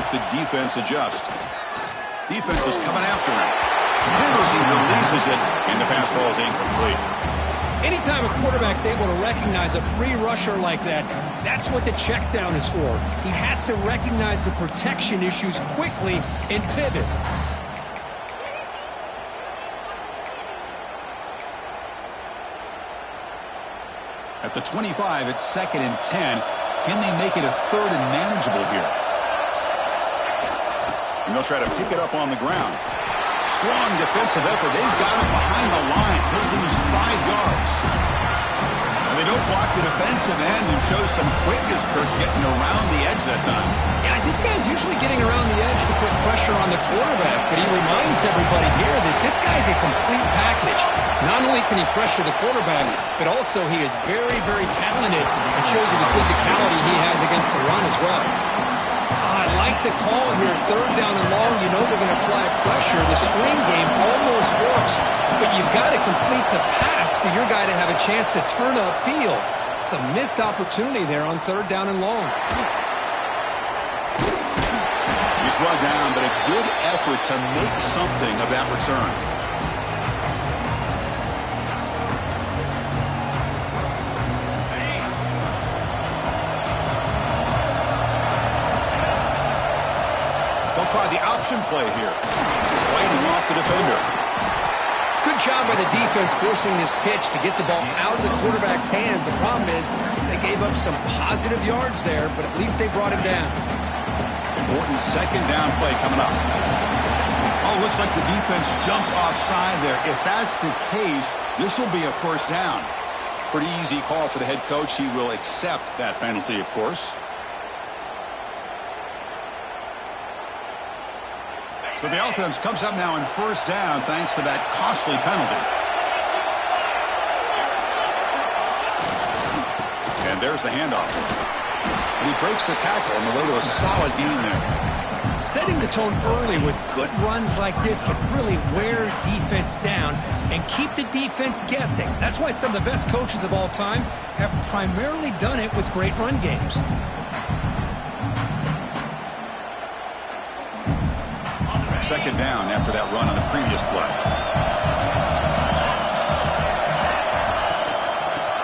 let the defense adjust. Defense is coming after him. And as he releases it, and the pass ball is incomplete. Anytime a quarterback's able to recognize a free rusher like that, that's what the check down is for. He has to recognize the protection issues quickly and pivot. At the 25, it's 2nd and 10. Can they make it a 3rd and manageable here? And they'll try to pick it up on the ground. Strong defensive effort. They've got it behind the line. He'll lose 5 yards. And they don't block the defensive end and show some quickness, Kirk, getting around the edge that time. Yeah, this guy's usually getting around the edge to put pressure on the quarterback, but he reminds everybody here that this guy's a complete package. Not only can he pressure the quarterback, but also he is very, very talented and shows you the physicality he has against the run as well. I like the call here, 3rd down and long. You know they're going to apply pressure. The screen game almost works, but you've got to complete the pass for your guy to have a chance to turn upfield. It's a missed opportunity there on 3rd down and long. He's brought down, but a good effort to make something of that return. Try the option play here. Fighting off the defender. Good job by the defense forcing this pitch to get the ball out of the quarterback's hands. The problem is they gave up some positive yards there, but at least they brought him down. Important 2nd down play coming up. Oh, looks like the defense jumped offside there. If that's the case, this will be a 1st down. Pretty easy call for the head coach. He will accept that penalty, of course. So the offense comes up now in 1st down thanks to that costly penalty. And there's the handoff. And he breaks the tackle on the way to a solid gain there. Setting the tone early with good runs like this can really wear defense down and keep the defense guessing. That's why some of the best coaches of all time have primarily done it with great run games. 2nd down after that run on the previous play.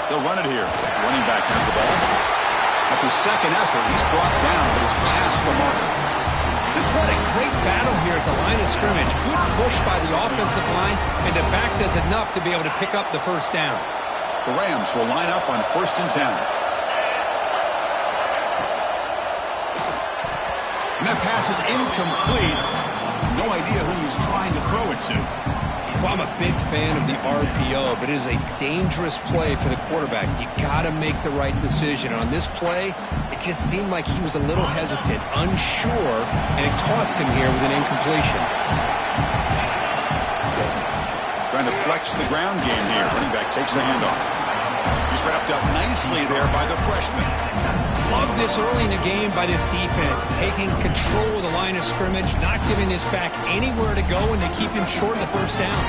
They'll run it here. Running back has the ball. After 2nd effort, he's brought down, but is past the marker. Just what a great battle here at the line of scrimmage. Good push by the offensive line, and the back does enough to be able to pick up the 1st down. The Rams will line up on 1st and 10. And that pass is incomplete. No idea who he was trying to throw it to. Well, I'm a big fan of the RPO, but it is a dangerous play for the quarterback. You got to make the right decision. On this play, it just seemed like he was a little hesitant, unsure, and it cost him here with an incompletion. Trying to flex the ground game here. Running back takes the handoff. He's wrapped up nicely there by the freshman. Love this early in the game by this defense, taking control of the line of scrimmage, not giving this back anywhere to go, and they keep him short of the 1st down.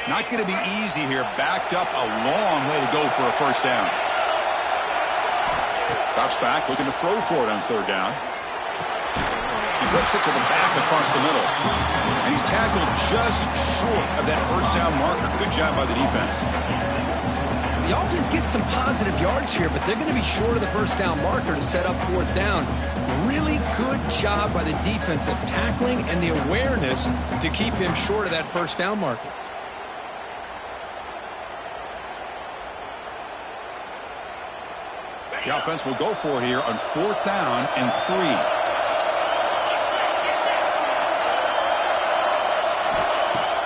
Not going to be easy here. Backed up a long way to go for a 1st down. Drops back, looking to throw for it on 3rd down. He flips it to the back across the middle. And he's tackled just short of that 1st down marker. Good job by the defense. The offense gets some positive yards here, but they're going to be short of the 1st down marker to set up 4th down. Really good job by the defense of tackling and the awareness to keep him short of that 1st down marker. The offense will go for it here on 4th down and 3.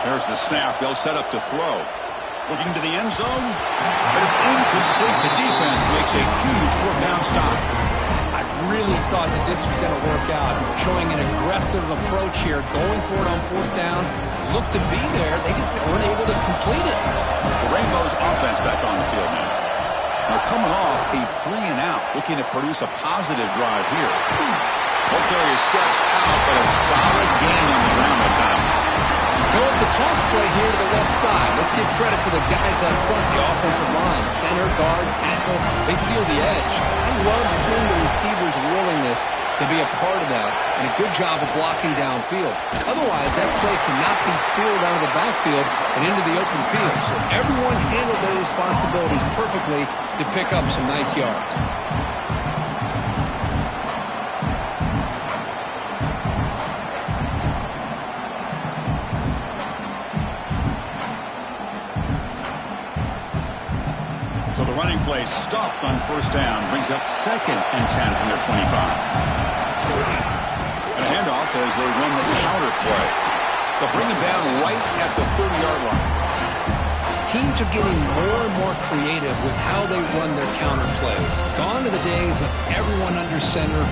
There's the snap. They'll set up to throw. Looking to the end zone, but it's incomplete. The defense makes a huge 4th down stop. I really thought that this was going to work out, showing an aggressive approach here, going for it on 4th down. Looked to be there. They just weren't able to complete it. The Rainbows offense back on the field now. Now coming off a 3 and out, looking to produce a positive drive here. Bulgaria steps out, but a solid gain on the ground that time. Go with the toss play here to the left side. Let's give credit to the guys up front, the offensive line, center, guard, tackle. They seal the edge. I love seeing the receivers' willingness to be a part of that, and a good job of blocking downfield. Otherwise, that play cannot be spilled out of the backfield and into the open field. So everyone handled their responsibilities perfectly to pick up some nice yards. So the running play stopped on first down, brings up 2nd and 10 from their 25. And a handoff as they run the counter play. They'll bring him down right at the 30-yard line. Teams are getting more and more creative with how they run their counter plays. Gone are the days of everyone under center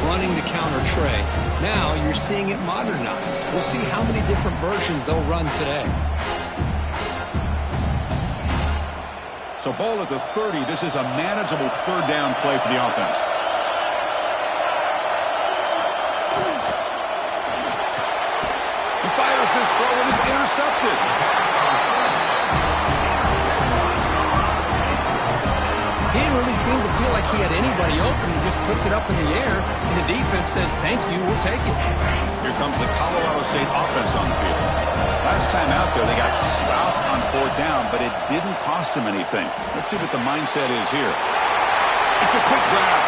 running the counter tray. Now you're seeing it modernized. We'll see how many different versions they'll run today. So ball at the 30. This is a manageable third down play for the offense. He fires this throw and it's intercepted. He didn't really seem to feel like he had anybody open. He just puts it up in the air, and the defense says, thank you, we'll take it. Here comes the Colorado State offense on the field. Last time out there, they got stopped on 4th down, but it didn't cost them anything. Let's see what the mindset is here. It's a quick grab.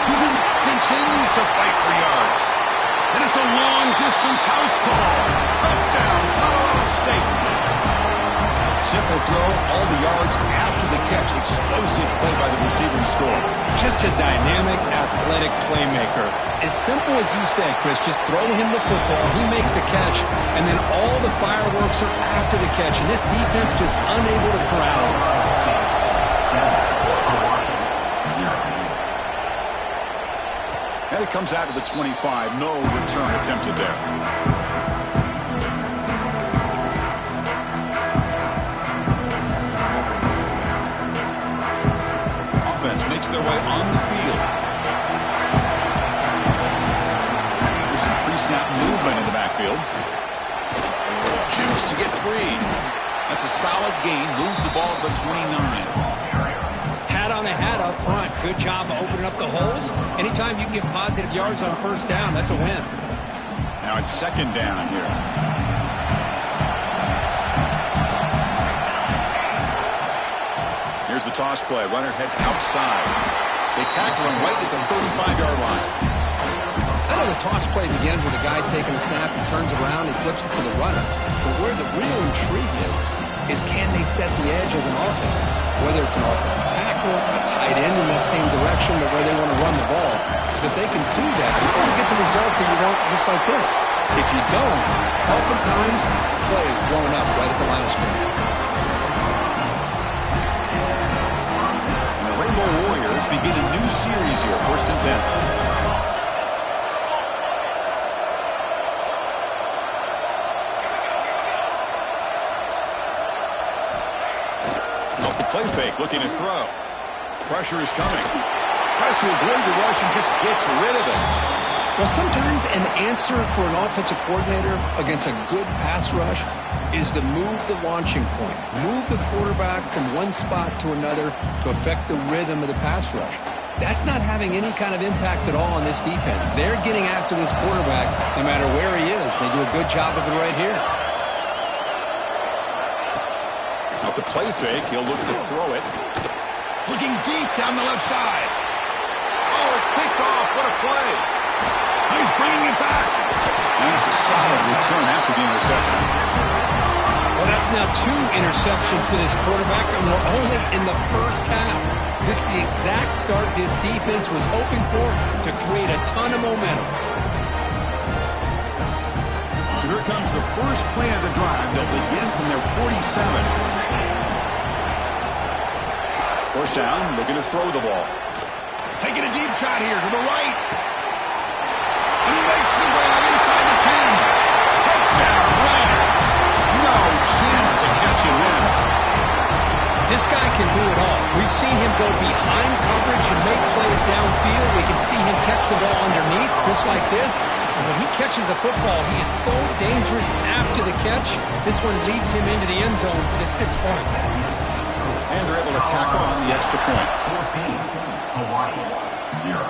He continues to fight for yards. And it's a long-distance house call. Touchdown, Colorado State. Simple throw, all the yards after the catch. Explosive play by the receiver to score. Just a dynamic, athletic playmaker. As simple as you said, Chris, just throw him the football, he makes a catch, and then all the fireworks are after the catch, and this defense just unable to corral him. And it comes out to the 25. No return attempted there. Makes their way on the field. There's some pre-snap movement in the backfield. Juice to get free. That's a solid gain. Moves the ball to the 29. Hat on a hat up front. Good job of opening up the holes. Anytime you can get positive yards on first down, that's a win. Now it's 2nd down here. Here's the toss play. Runner heads outside. They tackle him right at the 35-yard line. I know the toss play begins with a guy taking the snap and turns around and flips it to the runner. But where the real intrigue is can they set the edge as an offense? Whether it's an offensive tackle, a tight end in that same direction, but where they want to run the ball. Because if they can do that, you're going to get the result that you want just like this. If you don't, oftentimes, play is blown up right at the line of scrimmage. Warriors begin a new series here, 1st and 10. Off the play fake, looking to throw. Pressure is coming. Tries to avoid the rush and just gets rid of it. Well, sometimes an answer for an offensive coordinator against a good pass rush is to move the launching point, move the quarterback from one spot to another to affect the rhythm of the pass rush. That's not having any kind of impact at all on this defense. They're getting after this quarterback no matter where he is. They do a good job of it right here. Off the play fake, he'll look to throw it. Looking deep down the left side. Oh, it's picked off. What a play. He's bringing it back. And it's a solid return after the interception. Well, that's now 2 interceptions for this quarterback, and we're only in the first half. This is the exact start this defense was hoping for to create a ton of momentum. So here comes the first play of the drive. They'll begin from their 47. First down, looking to throw the ball. Taking a deep shot here to the right. And he makes the grab inside the 10. Touchdown, Rams. No chance to catch him in. This guy can do it all. We've seen him go behind coverage and make plays downfield. We can see him catch the ball underneath, just like this. And when he catches a football, he is so dangerous after the catch. This one leads him into the end zone for the 6 points. And they're able to tack on the extra point. 14, Hawaii, 0.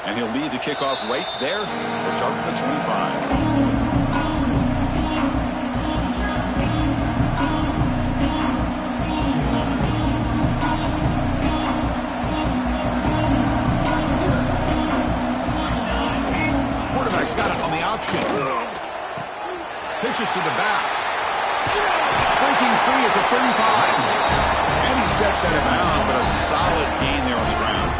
And he'll lead the kickoff right there. We'll start from the 25. Got it on the option. Pitches to the back. Breaking free at the 35. And he steps out of bounds, but a solid gain there on the ground.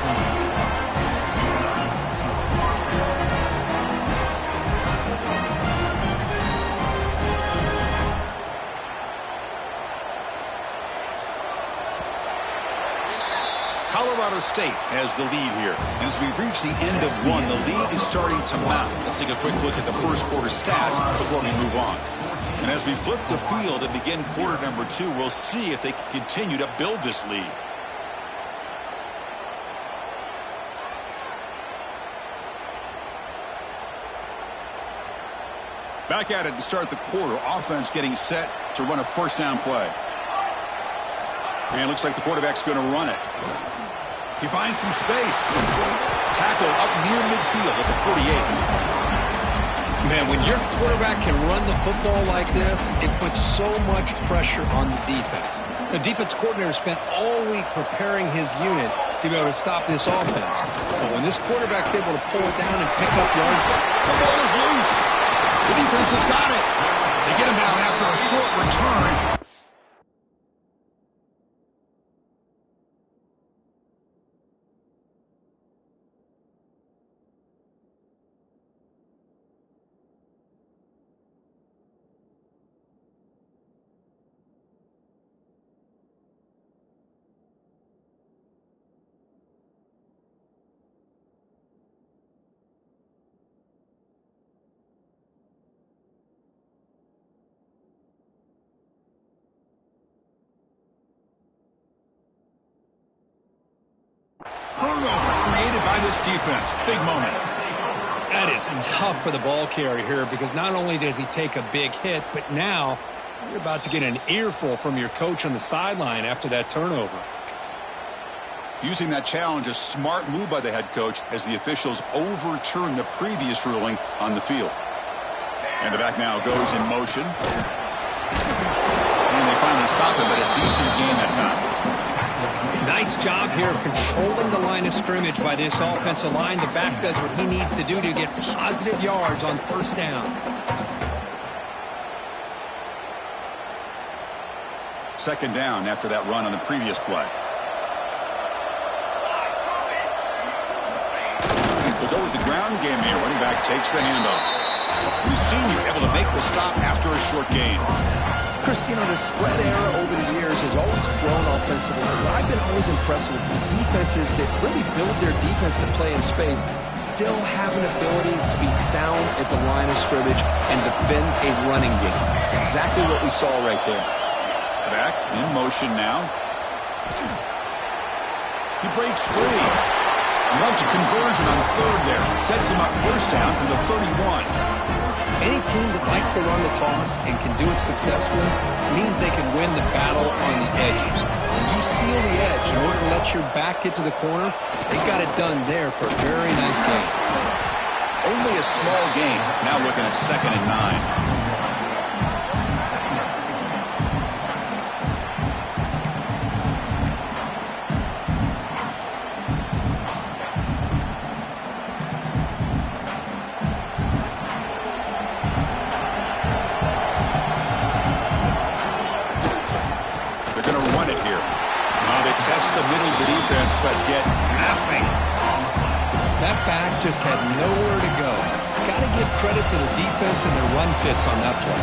Colorado State has the lead here. And as we reach the end of one, the lead is starting to mount. Let's take a quick look at the first quarter stats before we move on. And as we flip the field and begin quarter number 2, we'll see if they can continue to build this lead. Back at it to start the quarter. Offense getting set to run a first down play. And it looks like the quarterback's going to run it. He finds some space. Tackle up near midfield at the 48. Man, when your quarterback can run the football like this, it puts so much pressure on the defense. The defense coordinator spent all week preparing his unit to be able to stop this offense. But when this quarterback's able to pull it down and pick up yards, the ball is loose. The defense has got it. They get him down after a short return. Turnover created by this defense. Big moment. that is tough for the ball carrier here because not only does he take a big hit, but now you're about to get an earful from your coach on the sideline after that turnover. Using that challenge, a smart move by the head coach as the officials overturn the previous ruling on the field. And the back now goes in motion. And they finally stop him, but a decent gain that time. Nice job here of controlling the line of scrimmage by this offensive line. The back does what he needs to do to get positive yards on first down. Second down after that run on the previous play. They'll go with the ground game here. Running back takes the handoff. We've seen you able to make the stop after a short gain. Chris, you know, the spread era over the years has always grown offensively. But I've been always impressed with the defenses that really build their defense to play in space, still have an ability to be sound at the line of scrimmage and defend a running game. It's exactly what we saw right there. Back in motion now. He breaks free. Lunch conversion on third there. Sets him up first down from the 31. Any team that likes to run the toss and can do it successfully means they can win the battle on the edges. When you seal the edge in order to let your back get to the corner, they got it done there for a very nice gain. Only a small gain. Now looking at 2nd and 9. Test the middle of the defense, but get nothing. That back just had nowhere to go. Got to give credit to the defense and their run fits on that play.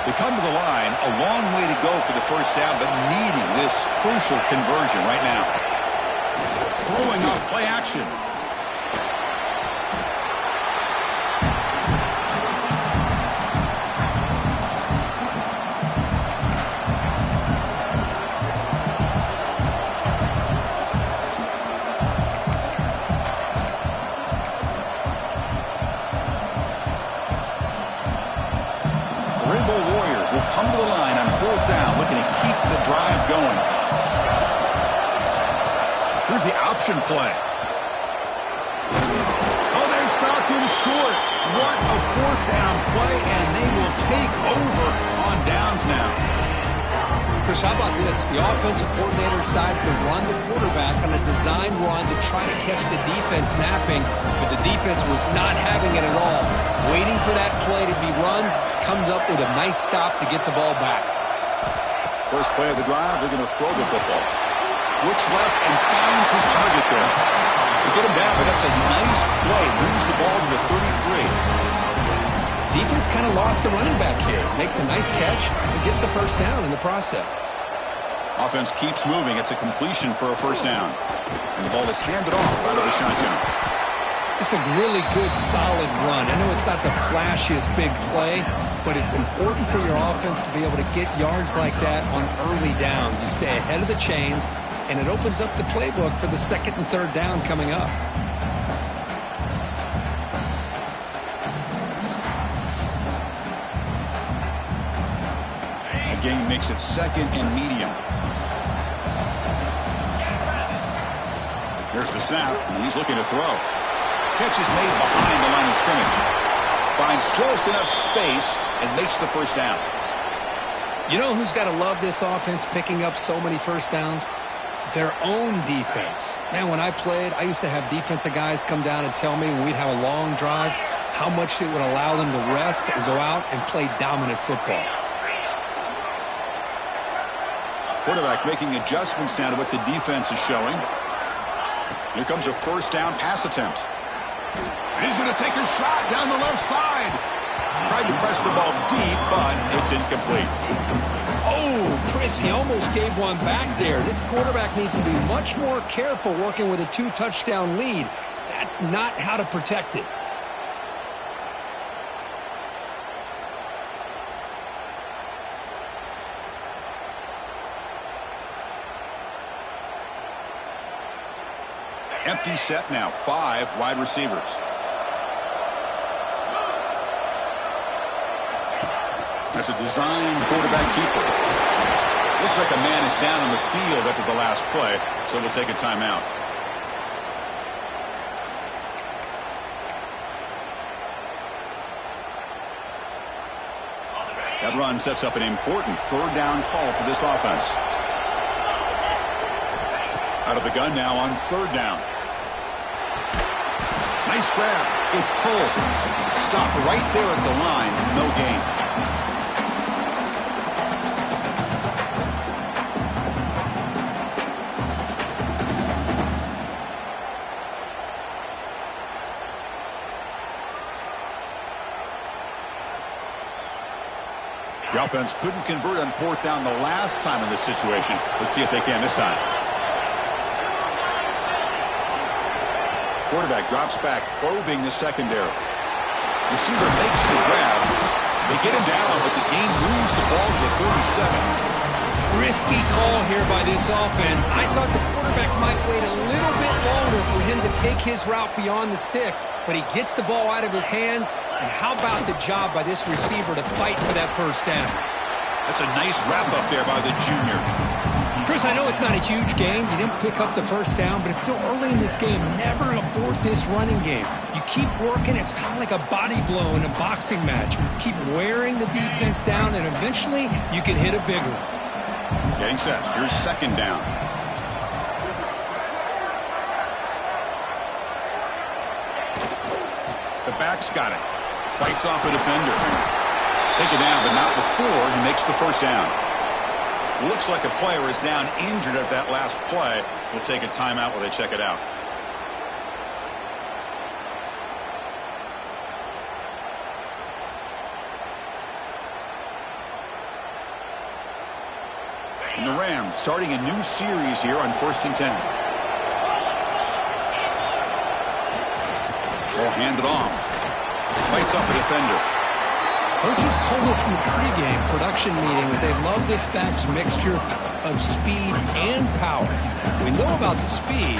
They come to the line, a long way to go for the first down, but needing this crucial conversion right now. Throwing off play action. Here's the option play. Oh, they've stopped him short. What a fourth down play, and they will take over on downs now. Chris, how about this? The offensive coordinator decides to run the quarterback on a design run to try to catch the defense napping, but the defense was not having it at all. Waiting for that play to be run, comes up with a nice stop to get the ball back. First play of the drive, they're going to throw the football. Looks left and finds his target there. They get him down, but that's a nice play. Moves the ball to the 33. Defense kind of lost a running back here. Makes a nice catch and gets the first down in the process. Offense keeps moving. It's a completion for a first down. And the ball is handed off out of the shotgun. It's a really good, solid run. I know it's not the flashiest big play, but it's important for your offense to be able to get yards like that on early downs. You stay ahead of the chains, and it opens up the playbook for the second and third down coming up. Game makes it second and medium. Here's the snap, and he's looking to throw. Catch is made behind the line of scrimmage. Finds just enough space and makes the first down. You know who's got to love this offense picking up so many first downs? Their own defense. Man, when I played, I used to have defensive guys come down and tell me when we'd have a long drive how much it would allow them to rest and go out and play dominant football. Quarterback making adjustments now to what the defense is showing. Here comes a first down pass attempt. And he's going to take a shot down the left side. Tried to press the ball deep, but it's incomplete. Oh, Chris, he almost gave one back there. This quarterback needs to be much more careful working with a 2-touchdown lead. That's not how to protect it. Empty set now, 5 wide receivers. That's a designed quarterback keeper. Looks like a man is down on the field after the last play, so we'll take a timeout. That run sets up an important third down call for this offense. Out of the gun now on third down. Nice grab. It's pulled. Stop right there at the line. No gain. The offense couldn't convert on fourth down the last time in this situation. Let's see if they can this time. Quarterback drops back, probing the secondary. Receiver makes the grab. They get him down, but the game moves the ball to the 37. Risky call here by this offense. I thought the quarterback might wait a little bit longer for him to take his route beyond the sticks, but he gets the ball out of his hands, and how about the job by this receiver to fight for that first down? That's a nice wrap up there by the junior. Chris, I know it's not a huge game. You didn't pick up the first down, but it's still early in this game. Never abort this running game. You keep working. It's kind of like a body blow in a boxing match. Keep wearing the defense down, and eventually you can hit a big one. Getting set. Here's second down. The back's got it. Fights off a defender. Take it down, but not before he makes the first down. Looks like a player is down injured at that last play. We'll take a timeout while they check it out. And the Rams starting a new series here on 1st and 10. Ball handed off. Fights off a defender. Coaches told us in the pregame production meetings they love this back's mixture of speed and power. We know about the speed,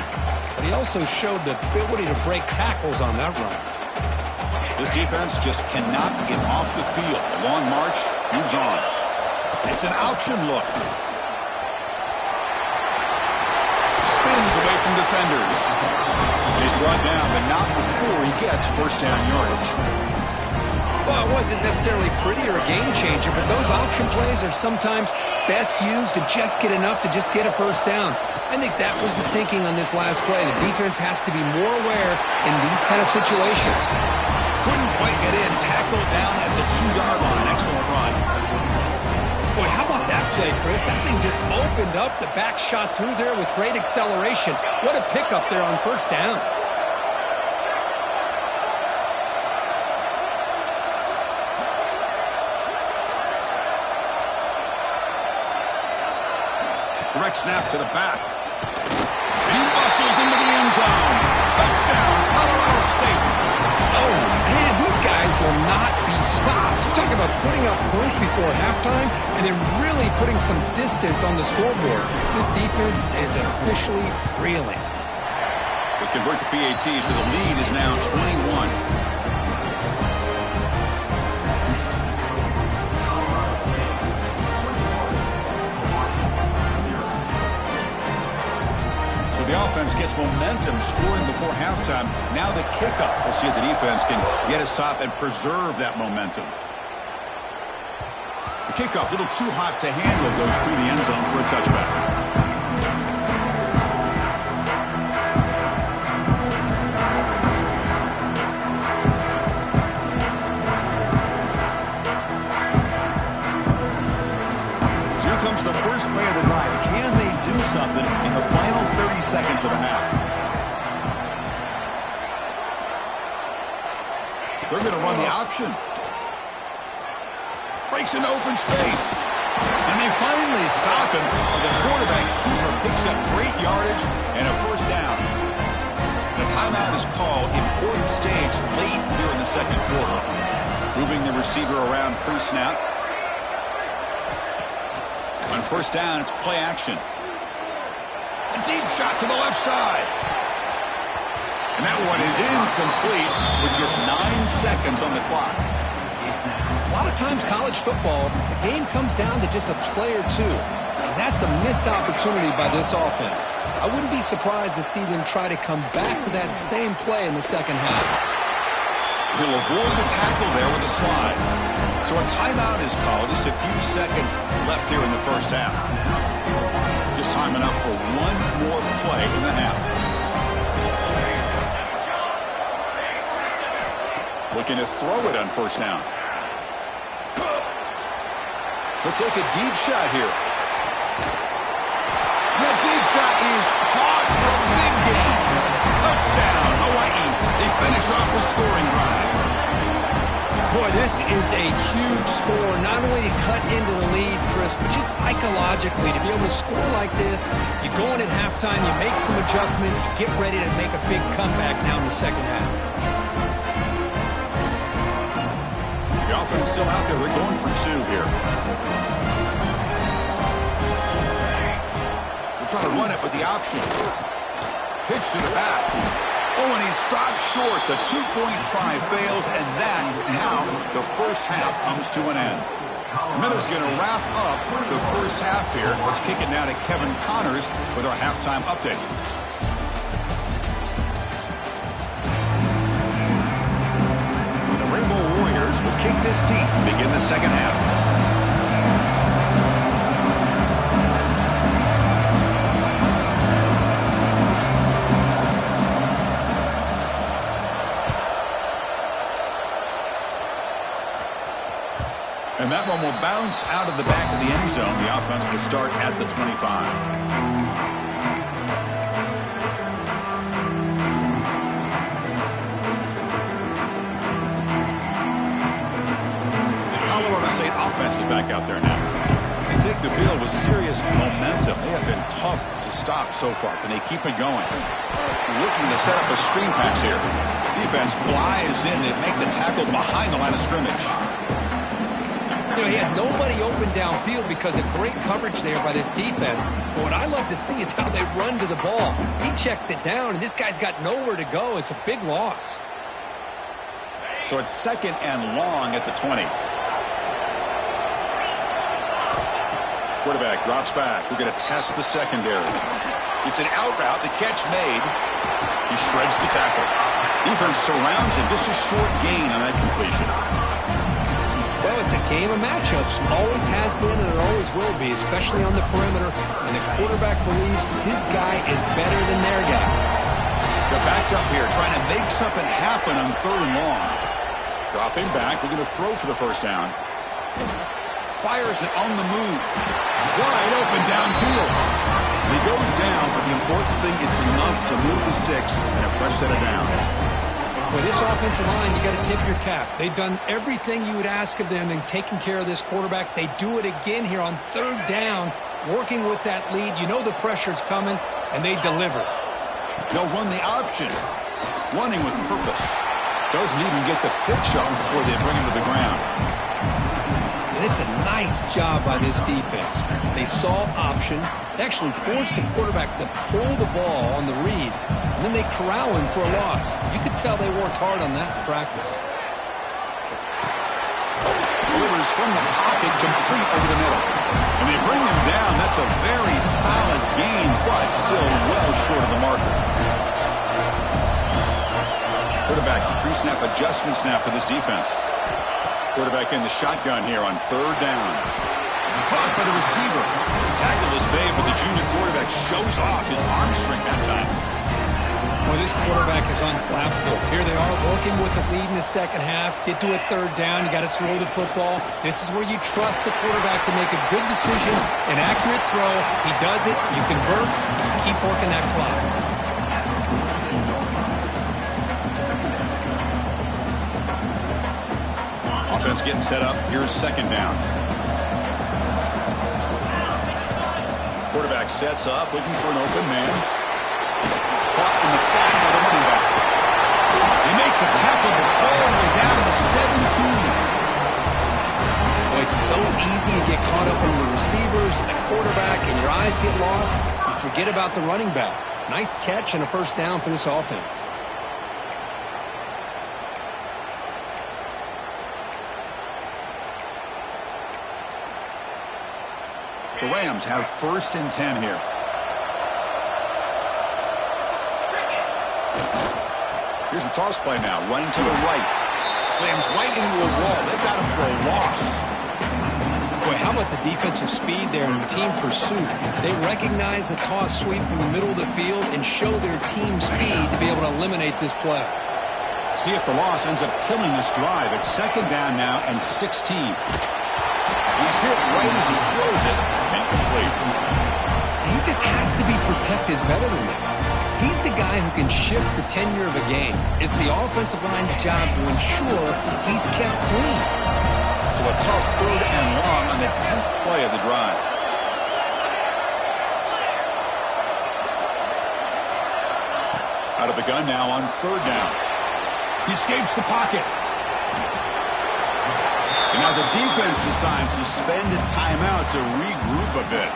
but he also showed the ability to break tackles on that run. This defense just cannot get off the field. A long march, moves on. It's an option look. Spins away from defenders. He's brought down, but not before he gets first down yardage. Well, it wasn't necessarily pretty or a game changer, but those option plays are sometimes best used to just get enough to just get a first down. I think that was the thinking on this last play. The defense has to be more aware in these kind of situations. Couldn't quite get in. Tackled down at the 2-yard line. Excellent run. Boy, how about that play, Chris? That thing just opened up. The back shot through there with great acceleration. What a pickup there on first down. Direct snap to the back. He muscles into the end zone. Touchdown, Colorado State. Oh, man, these guys will not be stopped. You're talking about putting up points before halftime and then really putting some distance on the scoreboard. This defense is officially reeling. They convert the PAT, so the lead is now 21. The offense gets momentum scoring before halftime. Now the kickoff. We'll see if the defense can get his top and preserve that momentum. The kickoff, a little too hot to handle, goes through the end zone for a touchback. The first play of the drive. Can they do something in the final 30 seconds of the half? They're going to run the option. Breaks into open space. And they finally stop him. The quarterback keeper picks up great yardage and a first down. The timeout is called. Important stage late here in the second quarter. Moving the receiver around pre-snap. On first down, it's play action. A deep shot to the left side. And that one is incomplete with just 9 seconds on the clock. A lot of times college football, the game comes down to just a play or two. And that's a missed opportunity by this offense. I wouldn't be surprised to see them try to come back to that same play in the second half. He'll avoid the tackle there with a slide. So a timeout is called. Just a few seconds left here in the first half. Just time enough for one more play in the half. Looking to throw it on first down. Let's take a deep shot here. That deep shot is caught for a big gain. Touchdown, Hawaii. They finish off the scoring drive. Boy, this is a huge score, not only to cut into the lead, Chris, but just psychologically to be able to score like this. You go in at halftime, you make some adjustments, you get ready to make a big comeback now in the second half. The offense still out there. They're going for two here. They're trying to run it with the option. Pitch to the back. Oh, and he stopped short. The two-point try fails, and that is how the first half comes to an end. The Minnows going to wrap up the first half here. Let's kick it now to Kevin Connors with our halftime update. The Rainbow Warriors will kick this deep and begin the second half. And that one will bounce out of the back of the end zone. The offense will start at the 25. The Colorado State offense is back out there now. They take the field with serious momentum. They have been tough to stop so far. Can they keep it going? They're looking to set up a screen pass here. Defense flies in to make the tackle behind the line of scrimmage. You know, he had nobody open downfield because of great coverage there by this defense. But what I love to see is how they run to the ball. He checks it down, and this guy's got nowhere to go. It's a big loss. So it's second and long at the 20. Quarterback drops back. We're going to test the secondary. It's an out route. The catch made. He shreds the tackle. Defense surrounds him. Just a short gain on that completion. Well, it's a game of matchups. Always has been and it always will be, especially on the perimeter. And the quarterback believes his guy is better than their guy. They're backed up here, trying to make something happen on 3rd and long. Dropping back, looking to throw for the first down. Fires it on the move. Wide open downfield. And he goes down, but the important thing is enough to move the sticks and a fresh set of downs. With this offensive line, you got to tip your cap. They've done everything you would ask of them in taking care of this quarterback. They do it again here on 3rd down, working with that lead. You know the pressure's coming, and they deliver. They'll run the option. Running with purpose. Doesn't even get the pitch up before they bring him to the ground. And it's a nice job by this defense. They saw option. They actually forced the quarterback to pull the ball on the read, and then they corral him for a loss. You could tell they worked hard on that in practice. Delivers from the pocket, complete over the middle. And they bring him down. That's a very solid gain, but still well short of the marker. Quarterback pre-snap adjustments now for this defense. Quarterback in the shotgun here on 3rd down. Caught by the receiver. Tackle is made, but the junior quarterback shows off his arm strength that time. Well, this quarterback is unflappable. Here they are working with the lead in the second half. Get to a 3rd down. You got to throw the football. This is where you trust the quarterback to make a good decision, an accurate throw. He does it. You convert. You keep working that clock. Offense getting set up. Here's 2nd down. Quarterback sets up, looking for an open man. Caught in the flat by the running back. They make the tackle, but all the way down to the 17. Well, it's so easy to get caught up on the receivers and the quarterback, and your eyes get lost. You forget about the running back. Nice catch and a 1st down for this offense. The Rams have 1st and 10 here. Here's the toss play now, running to the right. Slams right into a wall. They've got him for a loss. Boy, how about the defensive speed there and team pursuit? They recognize the toss sweep from the middle of the field and show their team speed to be able to eliminate this play. See if the loss ends up killing this drive. It's 2nd down now and 16. He's hit right as he throws it. Incomplete. He just has to be protected better than that. He's the guy who can shift the tenure of a game. It's the offensive line's job to ensure he's kept clean. So a tough 3rd and long on the 10th play of the drive. Out of the gun now on 3rd down. He escapes the pocket. And now the defense decides to spend a timeout to regroup a bit.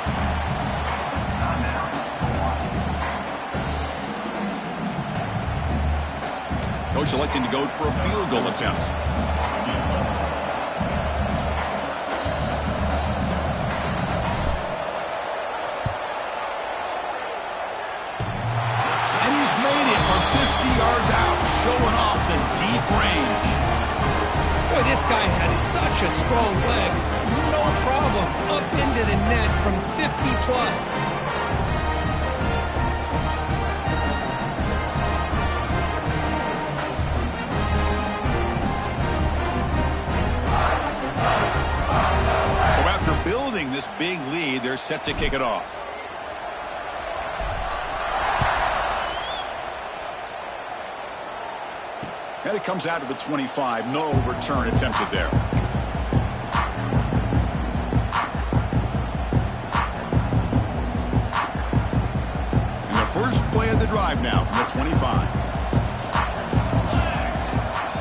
Coach electing to go for a field goal attempt. And he's made it from 50 yards out, showing off the deep range. Boy, this guy has such a strong leg. No problem. Up into the net from 50 plus. So after building this big lead, they're set to kick it off. And it comes out to the 25. No return attempted there. And the first play of the drive now from the 25.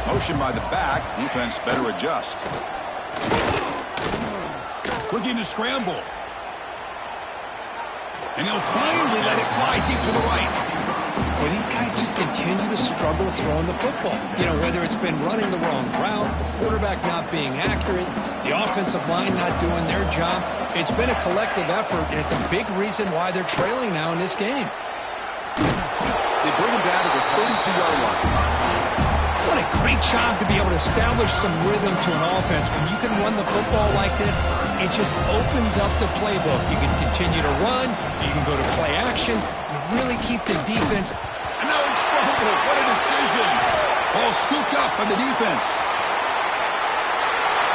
Motion by the back. Defense better adjust. Looking to scramble. And he'll finally let it fly deep to the right. Well, these guys just continue to struggle throwing the football. You know, whether it's been running the wrong route, the quarterback not being accurate, the offensive line not doing their job. It's been a collective effort, and it's a big reason why they're trailing now in this game. They bring him down to the 32-yard line. What a great job to be able to establish some rhythm to an offense. When you can run the football like this, it just opens up the playbook. You can continue to run. You can go to play action. You really keep the defense. And now it's fumbled. What a decision. Ball scooped up by the defense.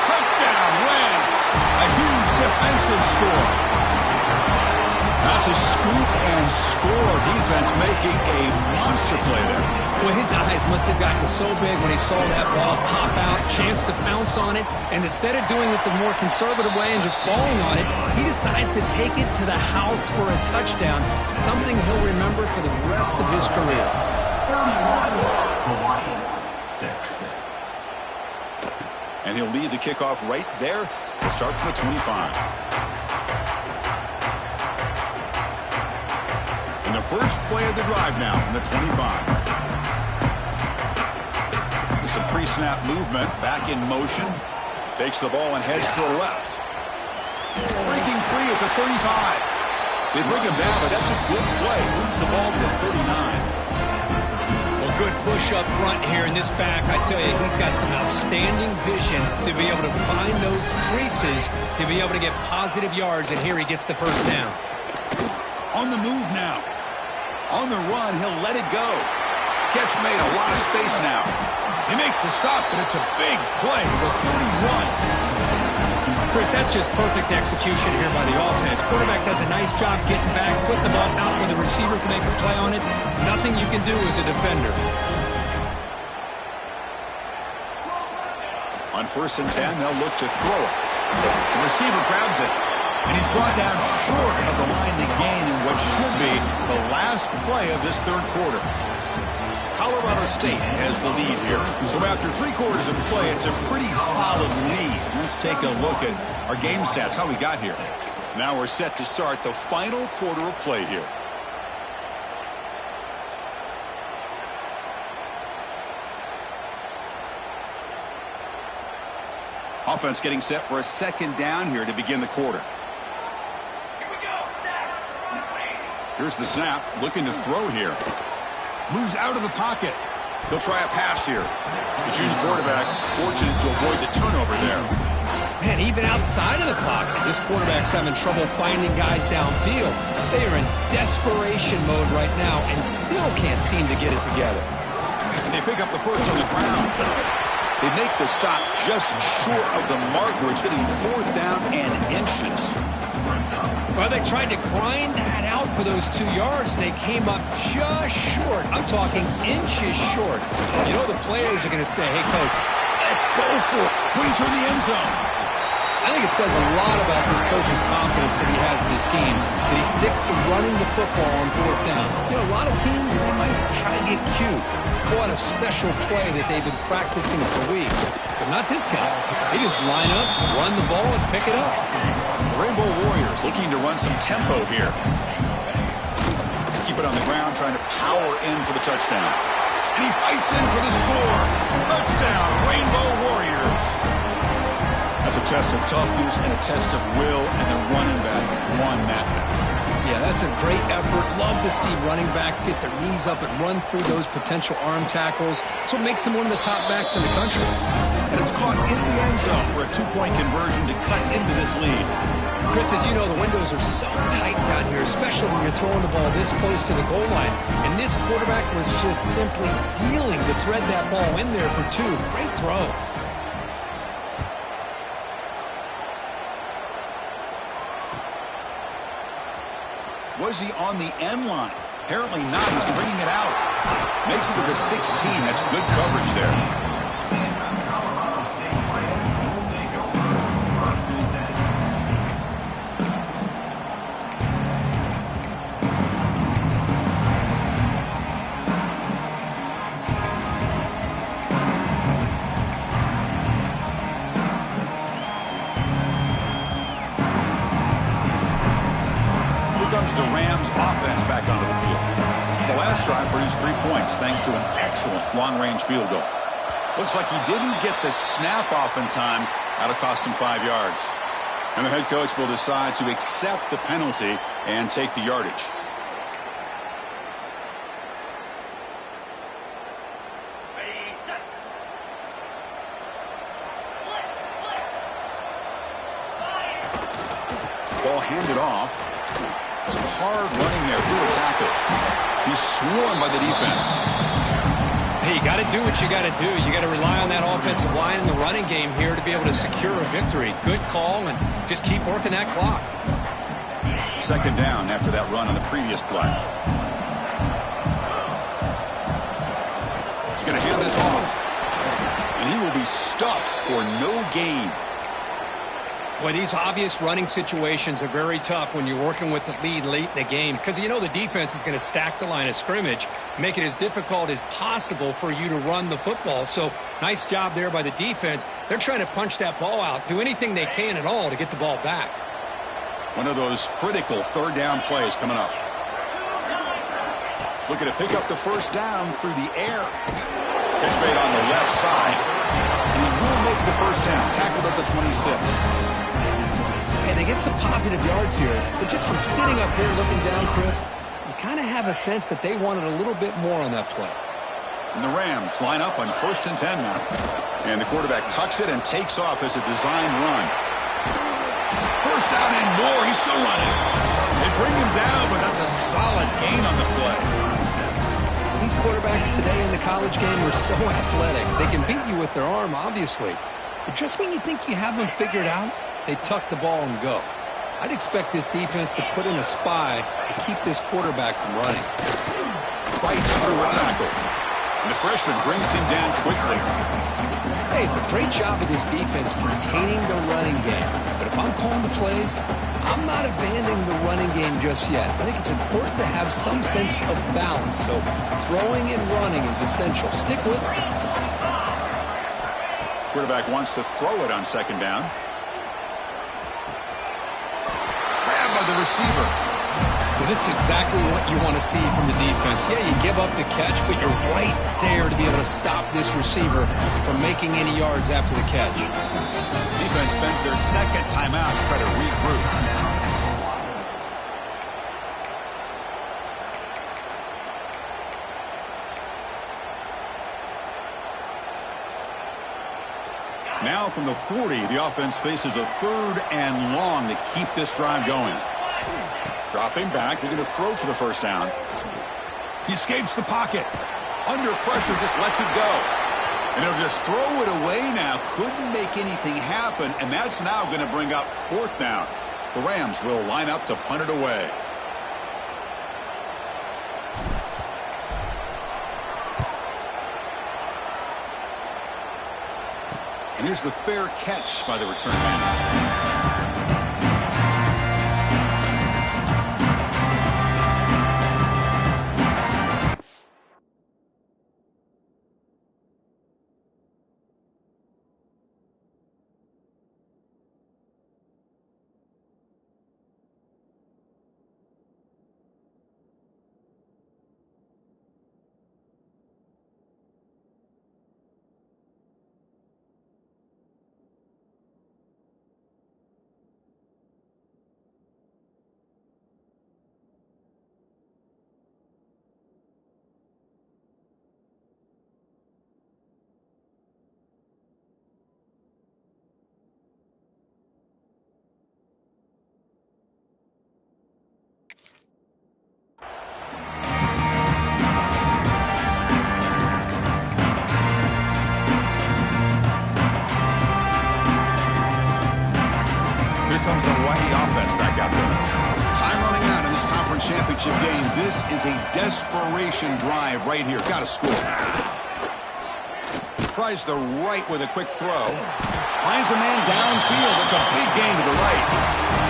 Touchdown, Rams. A huge defensive score. That's a scoop and score. Defense making a monster play there. Well, his eyes must have gotten so big when he saw that ball pop out, chance to pounce on it, and instead of doing it the more conservative way and just falling on it, he decides to take it to the house for a touchdown, something he'll remember for the rest of his career. 31, 6. And he'll lead the kickoff right there to start from the 25. And the first play of the drive now from the 25. There's some pre-snap movement, back in motion. Takes the ball and heads to the left. Breaking free at the 35. They bring him down, but that's a good play. Moves the ball to the 39. Well, good push up front here in this back. I tell you, he's got some outstanding vision to be able to find those creases, to be able to get positive yards, and here he gets the first down. On the move now. On the run, he'll let it go. Catch made, a lot of space now. They make the stop, but it's a big play. The 41. Chris, that's just perfect execution here by the offense. Quarterback does a nice job getting back, putting the ball out where the receiver can make a play on it. Nothing you can do as a defender. On 1st and 10, they'll look to throw it. The receiver grabs it. And he's brought down short of the line to gain in what should be the last play of this third quarter. Colorado State has the lead here. So after 3 quarters of play, it's a pretty solid lead. Let's take a look at our game stats, how we got here. Now we're set to start the final quarter of play here. Offense getting set for a second down here to begin the quarter. Here's the snap, looking to throw here. Moves out of the pocket. He'll try a pass here. The junior quarterback fortunate to avoid the turnover there. Man, even outside of the pocket, this quarterback's having trouble finding guys downfield. They are in desperation mode right now and still can't seem to get it together. And they pick up the first on the ground. They make the stop just short of the mark where it's getting 4th down and inches. Well, they tried to grind that out for those 2 yards, and they came up just short. I'm talking inches short. You know the players are going to say, hey, Coach, let's go for it. Points in the end zone. I think it says a lot about this coach's confidence that he has in his team, that he sticks to running the football on 4th down. You know, a lot of teams, they might try to get cute, pull out a special play that they've been practicing for weeks. But not this guy. They just line up, run the ball, and pick it up. Rainbow Warriors looking to run some tempo here. Keep it on the ground, trying to power in for the touchdown. And he fights in for the score. Touchdown, Rainbow Warriors. That's a test of toughness and a test of will, and the running back won that battle. Yeah, that's a great effort. Love to see running backs get their knees up and run through those potential arm tackles. That's what makes him one of the top backs in the country. And it's caught in the end zone for a 2-point conversion to cut into this lead. Chris, as you know, the windows are so tight down here, especially when you're throwing the ball this close to the goal line. And this quarterback was just simply dealing to thread that ball in there for 2. Great throw. Was he on the end line? Apparently not. He's bringing it out. Makes it to the 16. That's good coverage there. The Rams offense back onto the field. The last drive produced 3 points thanks to an excellent long-range field goal. Looks like he didn't get the snap off in time. That'll cost him 5 yards. And the head coach will decide to accept the penalty and take the yardage. Ball handed off. Some hard running there through a tackle. He's swarmed by the defense. Hey, you got to do what you got to do. You got to rely on that offensive line in the running game here to be able to secure a victory. Good call, and just keep working that clock. Second down after that run on the previous play. He's going to hand this off. And he will be stuffed for no gain. Boy, these obvious running situations are very tough when you're working with the lead late in the game because you know the defense is going to stack the line of scrimmage, make it as difficult as possible for you to run the football. So nice job there by the defense. They're trying to punch that ball out, do anything they can at all to get the ball back. One of those critical third down plays coming up. Looking to pick up the first down through the air. Catch made on the left side. And he will make the first down. Tackled at the 26. And they get some positive yards here, but just from sitting up here looking down, Chris, you kind of have a sense that they wanted a little bit more on that play. And the Rams line up on 1st and 10 now. And the quarterback tucks it and takes off as a design run. First down and more. He's still running. They bring him down, but that's a solid gain on the play. These quarterbacks today in the college game are so athletic. They can beat you with their arm, obviously. But just when you think you have them figured out, they tuck the ball and go. I'd expect this defense to put in a spy to keep this quarterback from running. Fights through a tackle. And the freshman brings him down quickly. Hey, it's a great job of this defense containing the running game. But if I'm calling the plays, I'm not abandoning the running game just yet. I think it's important to have some sense of balance. So throwing and running is essential. Stick with it. Quarterback wants to throw it on second down. Grabbed by the receiver. Well, this is exactly what you want to see from the defense. Yeah, you give up the catch, but you're right there to be able to stop this receiver from making any yards after the catch. Defense spends their second timeout to try to regroup. Now from the 40, the offense faces a 3rd and long to keep this drive going. Dropping back, they're going to throw for the first down. He escapes the pocket. Under pressure, just lets it go. And he'll just throw it away now. Couldn't make anything happen, and that's now going to bring up 4th down. The Rams will line up to punt it away. And here's the fair catch by the return man. Comes the Hawaii offense back out there. Time running out in this conference championship game. This is a desperation drive right here. Got to score. Tries the right with a quick throw. Finds a man downfield. It's a big gain to the right.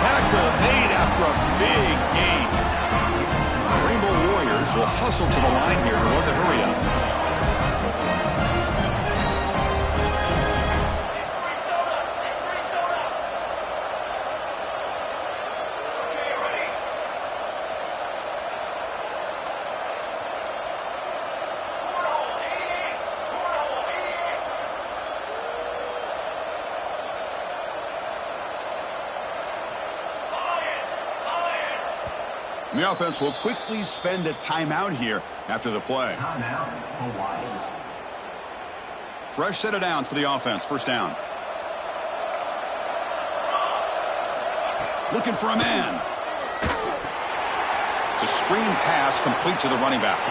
Tackle made after a big gain. Rainbow Warriors will hustle to the line here in order to hurry up. And the offense will quickly spend a timeout here after the play. Timeout, Hawaii. Fresh set of downs for the offense. First down. Looking for a man. It's a screen pass complete to the running back.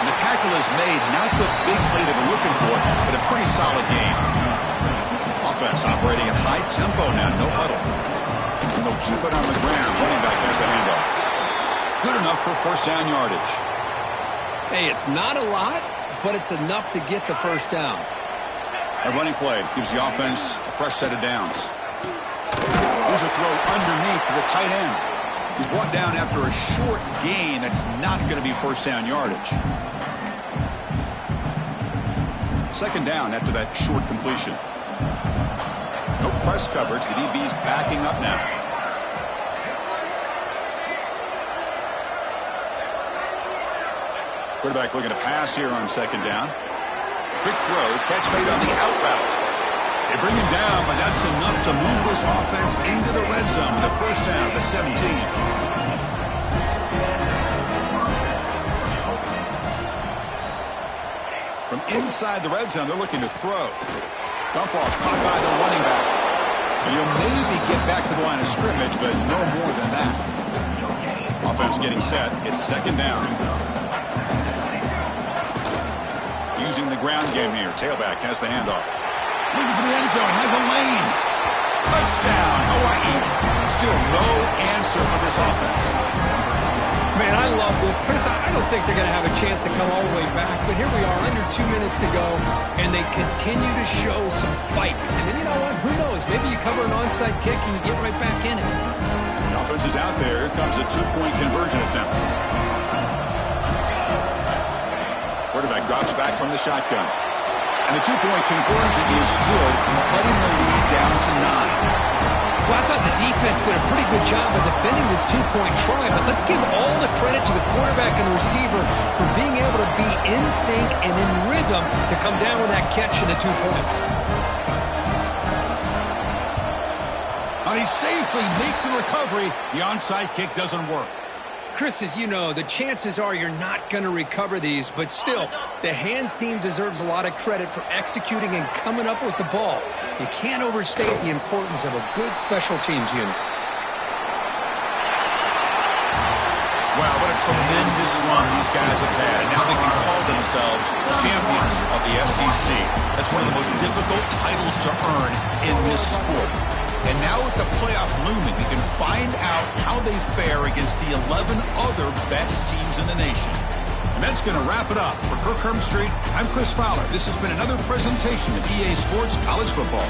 And the tackle is made, not the big play they were looking for, but a pretty solid game. Offense operating at high tempo now, no huddle. And they'll keep it on the ground. Running back has the handoff. Good enough for first down yardage. Hey, it's not a lot, but it's enough to get the first down. A running play gives the offense a fresh set of downs. Here's a throw underneath to the tight end. He's brought down after a short gain that's not going to be first down yardage. Second down after that short completion. No press coverage. The DB's backing up now. Quarterback looking to pass here on second down. Quick throw, catch made on the out route. They bring him down, but that's enough to move this offense into the red zone. The first down, the 17. From inside the red zone, they're looking to throw. Dump off, caught by the running back. And you'll maybe get back to the line of scrimmage, but no more than that. Offense getting set. It's second down. Using the ground game here. Tailback has the handoff. Looking for the end zone. Has a lane. Touchdown, Hawaii. Still no answer for this offense. Man, I love this. Chris, I don't think they're going to have a chance to come all the way back, but here we are, under 2 minutes to go, and they continue to show some fight. And then, you know what? Who knows? Maybe you cover an onside kick and you get right back in it. The offense is out there. Here comes a two-point conversion attempt. Quarterback drops back from the shotgun. And the two-point conversion is good, cutting the lead down to 9. Well, I thought the defense did a pretty good job of defending this two-point try, but let's give all the credit to the quarterback and the receiver for being able to be in sync and in rhythm to come down with that catch and the 2 points. And he safely makes the recovery. The onside kick doesn't work. Chris, as you know, the chances are you're not going to recover these, but still, the hands team deserves a lot of credit for executing and coming up with the ball. You can't overstate the importance of a good special teams unit. Wow, what a tremendous run these guys have had. And now they can call themselves champions of the SEC. That's one of the most difficult titles to earn in this sport. And now with the playoff looming, we can find out how they fare against the 11 other best teams in the nation. And that's going to wrap it up. For Kirk Herbstreit, I'm Chris Fowler. This has been another presentation of EA Sports College Football.